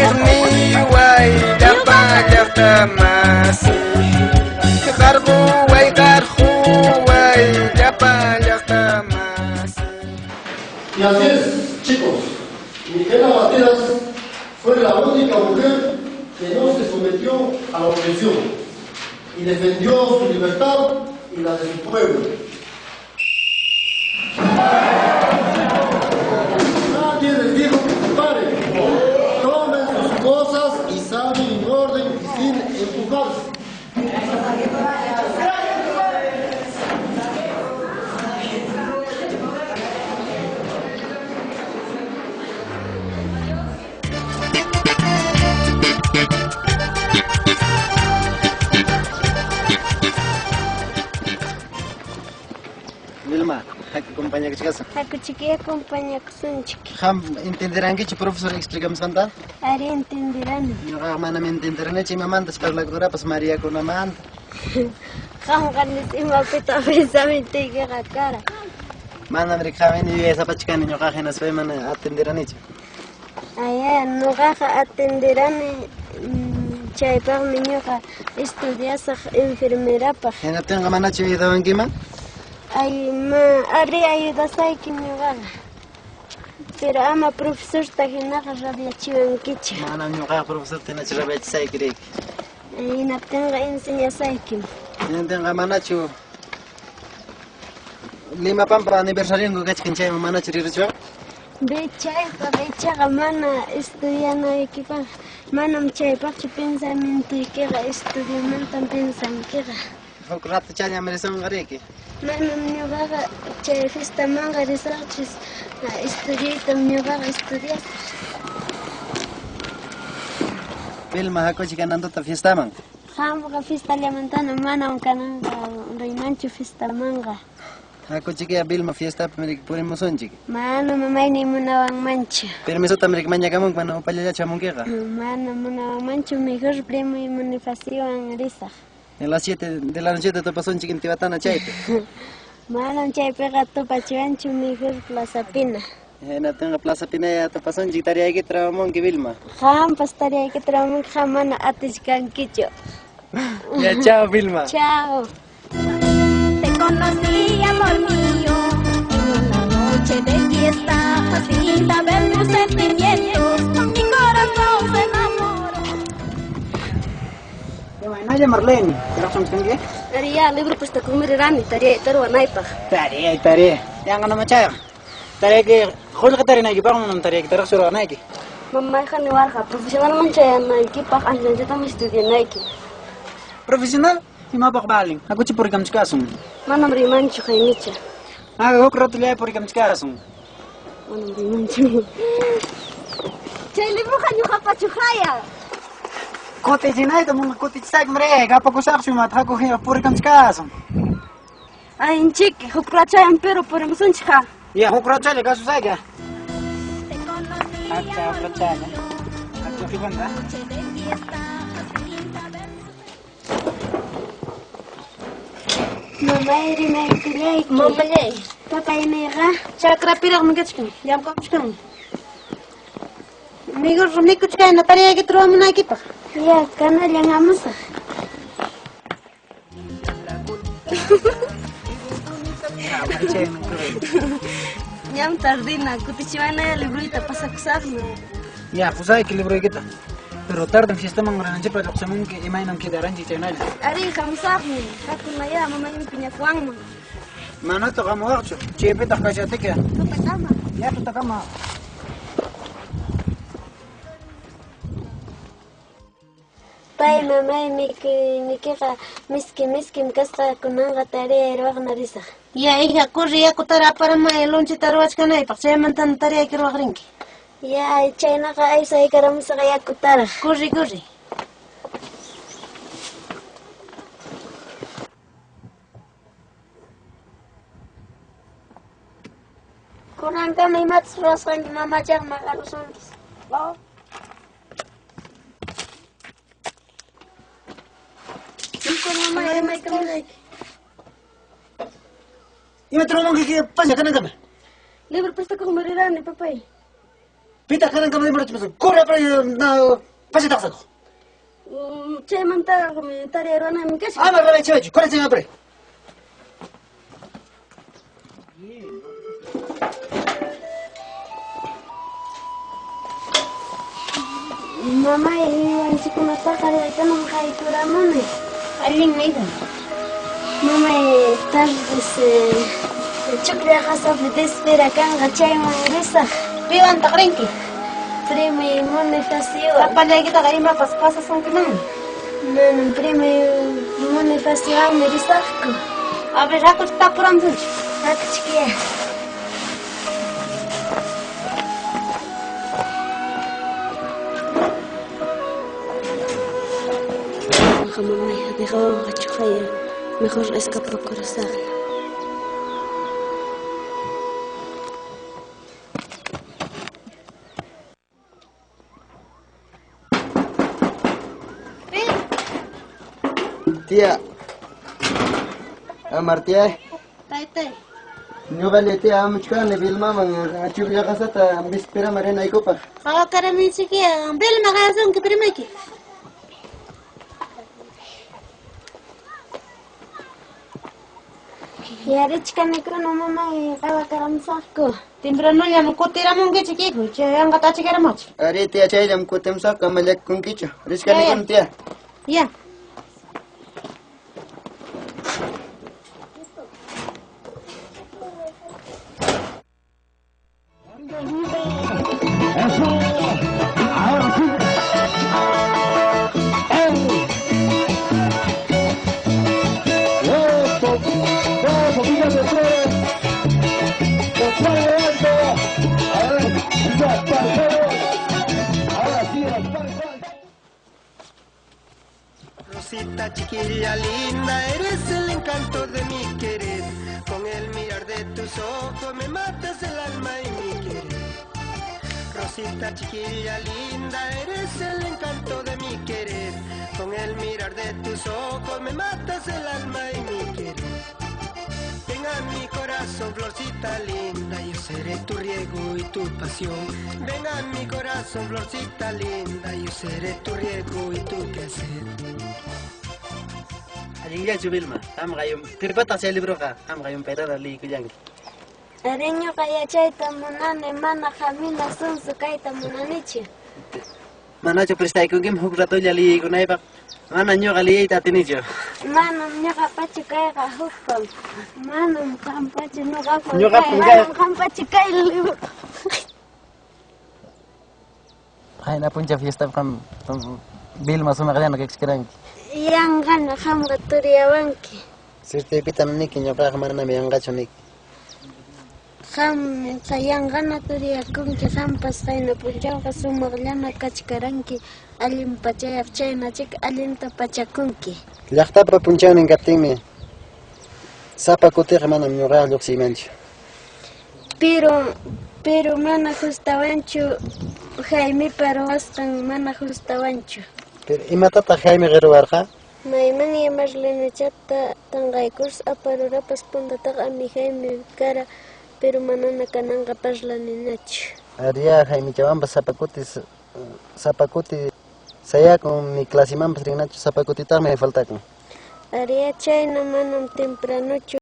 يغني ويدفع يختماسي يقرخو ويقرخو ويدفع يختماسي. Y así es, chicos, Micaela Bateras fue la única mujer que no se sometió a la opresión y defendió su libertad y la de su pueblo. Nadie les dijo que se paren, tomen sus cosas y salgan en orden y sin empujarse. Vilma, acompaña que chicas. Aku chiquilla acompaña con su chiqui. Ham entenderán que el profesor explicamos cantar. Ari entenderán. Yo hermana me entenderán que mi mamá antes para la cura pues María con la mamá. Ham ganes ima pita pensamiento y que cara. Mana me caben y esa pachica niño caja nos ve mana atenderán hecho. Allá no gaja atenderán chay pa niño ka estudiar enfermera pa. En la tengo mana chido en quima. Ay ma ari ayuda sai que me gana. Pero ama profesor está que nada rabia chivo en kichi. Mana niño caja profesor tiene que saber sai cree. Ay na tenga enseña sai que. En tengo mana chivo. Lima pampa aniversario ngo kachkin chay mana chiricho. Becha mana estudiando equipa. Manam chay pa pensamiento y que estudiando pensan que Fok rato chanya mereson gareki. Manam nyoga chay fiesta manga researches estudiar nyoga estudiar. Vilma hako chicanando ta fiesta man. Hamga fiesta levantana manam kananga reimancho fiesta manga. Hako chiquilla Vilma fiesta pemerik puri moson chiqui. Mano mamay ni munawang mancho. Permiso tamrik maña kamong cuando upaya chamong kega. Mano munawang mancho mejor primo y manifestación en risa. En las 7 de la noche te pasó un chiquín tibatana chaype. Manam chay pega tu pachuancho mejor Plaza Pina. En la tenga Plaza Pina ya te pasó un chiquitaria aquí trabamón que Vilma. Ham pastaria que traemos jamana atiscan quicho. Ya chao Vilma. Chao. Te conocí, amor mío, en una noche de fiesta, sin saber tus sentimientos, mi corazón se enamoró. Naya Marlene, ¿te lo sabes qué? Aria libro puesta kumirirani tari taru naipa. Tare. Yang ano macaya. Tare que khul ka tare na ki bang nam tare ki tara sura na ki. Mamma khani warha profesional mancha na equipa anjan jeta mi studio naiki. Profesional? Ima bakbaling. Aku ci porikam chikasum. Manam rimancho khaimicha. Aku krot le porikam chikasum. Manam rimancho. Chay libro khanyu khapachu khaya. Kote sinay to mong kote chag mre kapag usak sumat ako hiya porikam chikasum. Ay inchik hukracha pero por musun chika. Ya hukrat chale kasu saga. Te conocí, Acha amor hukrat chale. mío, Acha figanda. noche de fiesta, sin saber Mamma iri na ikriai. Mamma lei. Papa inega. Chakra pirag migachkan. Jam kam chkan. Migor rumiko chkan na tarea que trova mina equipa. Ya kana llangamusa. Nyam tardina kutichiwana ya librita pasaksarna. Ya pues hay que libro kita. Pero tarde fiesta mangran jepa loksamun que imainam que daran ji chenal. Ari kamsarni hakuna ya mama impinya kuangma. Mana to kamu waktu. Chepe tak kasih tiga. Kapatama. Ya tu tak kamu. Pai mama mikira miski kasta kunanga tarea irwagna risa. Ya hija corre ya kutara para ma elonche tarwach kanai pak saya mantan tarea que rinki. Ya chayna ka ay say karamusa kaya kutara. Corre. Kurang kami mat raskan mama jang makarusunkis. Wow. Kung mama ay may kamay. Ima terus mau kiki pas ya kan enggak? Libre pesta ko mariran ni papay. Pita kanan kami demorachmas. Corre para na pasita saco. Chaymanta tarea rana mi kasi. Ama rale chevechu. Corre se apre. Mama iwan sikuna takare tanong kaitura mama. Aling na ito. Mama tardes chukre khasa desespera kanga chayman risa. Piwan takrinki. Prime manifestación. Apalagi kita kayo mapaspasa sa kinang. Nanam prime manifestación mi risako. Abre ako sa tapuram dun. Ako chiquilla. Mamá, dejó a Chujaya. Mejor escapó corazón. Tía. Amar tía. Tay. Nyo vale tía amuchka ne bilma mang achur ya kasata bispera marena ikopa. Kalau karamin sige, bil makasong kiprimaki. Yari chica necro no mamá y acaba caramsaco. Timbrano ya no kutira mungki chikiku, yang kata cikera mach. Are tía chay jam kutem sa kamalek kunkicho. Riska ni kun tía. Ya. Rosita chiquilla linda, eres el encanto de mi querer. Con el mirar de tus ojos me matas el alma y mi querer. Rosita chiquilla linda, eres el encanto de mi querer. Con el mirar de tus ojos me matas el alma y mi querer. Ven a mi corazón, florcita linda, yo seré tu riego y tu pasión. Ven a mi corazón, florcita linda, yo seré tu riego y tu quehacer. Alinga jubilma. Am gayum. Tirpata sa libro ka. Am gayum pera dali ko yang. Areño kaya chayta munane mana jamina sunsu kaita munanichi. Mana cho prestay ko gim huk rato jali ko nai pak. Mana nyo kali ita tinicho. Manam nyoka pachi kaya ka hukam. Manam kampachi nyoka pa. Nyoka pungkay. Manam kampachi kaya liu. Ay na puncha fiesta kam bil masuma kaya nakikskiran. Yang gana ham gaturia banki. Sirte pitan ni kinyo pra marana me anga chonik. Ham sayang gana turia kunki ham pas kaina punjau ka sumaglana kachkaranki alim pachayap chayna chik alinta pachakunki. Llaqta pa punchaw nin kaptinmi. Sapa kutiq manam ñuqa lluqsimanchu. Pero mana justawanchu Jaime parwasqan mana justawanchu. Pero imatata Jaime qiruwarqa? Mayman yamarlinachata tanqaykurs aparurapas puntataqa ami Jaime kara pero manana kananqa parlaninachu. Aria Jaime chawanpas sapakuti sayakun mi clasimanpas rinnachu sapakutitaqmi faltakun. Aria chayna manam tempranuchu